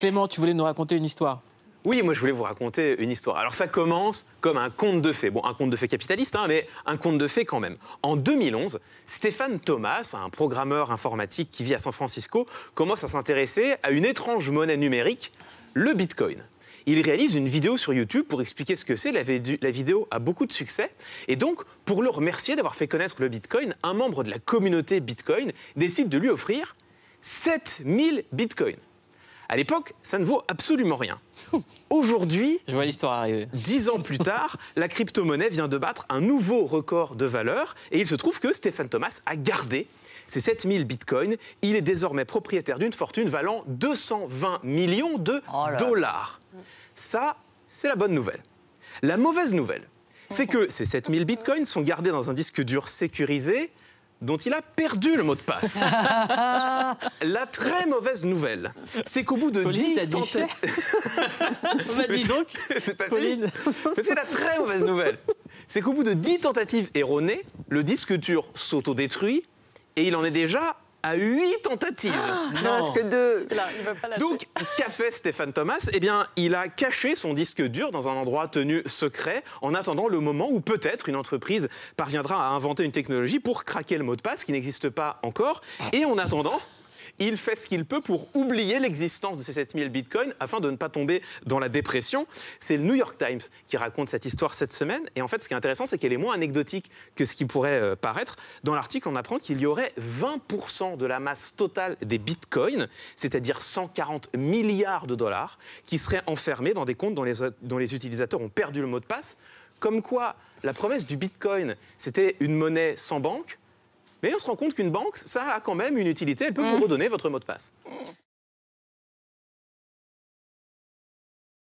Clément, tu voulais nous raconter une histoire. Oui, moi je voulais vous raconter une histoire. Alors ça commence comme un conte de fées. Bon, un conte de fées capitaliste, hein, mais un conte de fées quand même. En 2011, Stéphane Thomas, un programmeur informatique qui vit à San Francisco, commence à s'intéresser à une étrange monnaie numérique, le Bitcoin. Il réalise une vidéo sur YouTube pour expliquer ce que c'est. La vidéo a beaucoup de succès. Et donc, pour le remercier d'avoir fait connaître le Bitcoin, un membre de la communauté Bitcoin décide de lui offrir 7000 Bitcoins. À l'époque, ça ne vaut absolument rien. Aujourd'hui, je vois l'histoire arriver. 10 ans plus tard, la crypto-monnaie vient de battre un nouveau record de valeur. Et il se trouve que Stéphane Thomas a gardé ces 7000 bitcoins. Il est désormais propriétaire d'une fortune valant 220 millions de dollars. Ça, c'est la bonne nouvelle. La mauvaise nouvelle, c'est que ces 7000 bitcoins sont gardés dans un disque dur sécurisé dont il a perdu le mot de passe. La très mauvaise nouvelle, c'est qu'au bout de 10 tentatives... Dis donc, c'est pas fini. C'est la très mauvaise nouvelle. C'est qu'au bout de 10 tentatives erronées, le disque dur s'autodétruit et il en est déjà à 8 tentatives. Il ne reste que 2. Donc, qu'a fait Stéphane Thomas? Eh bien, il a caché son disque dur dans un endroit tenu secret en attendant le moment où peut-être une entreprise parviendra à inventer une technologie pour craquer le mot de passe qui n'existe pas encore. Et en attendant, il fait ce qu'il peut pour oublier l'existence de ces 7000 bitcoins afin de ne pas tomber dans la dépression. C'est le New York Times qui raconte cette histoire cette semaine. Et en fait, ce qui est intéressant, c'est qu'elle est moins anecdotique que ce qui pourrait paraître. Dans l'article, on apprend qu'il y aurait 20% de la masse totale des bitcoins, c'est-à-dire 140 milliards de dollars, qui seraient enfermés dans des comptes dont les utilisateurs ont perdu le mot de passe. Comme quoi, la promesse du bitcoin, c'était une monnaie sans banque. Mais on se rend compte qu'une banque, ça a quand même une utilité. Elle peut vous redonner votre mot de passe.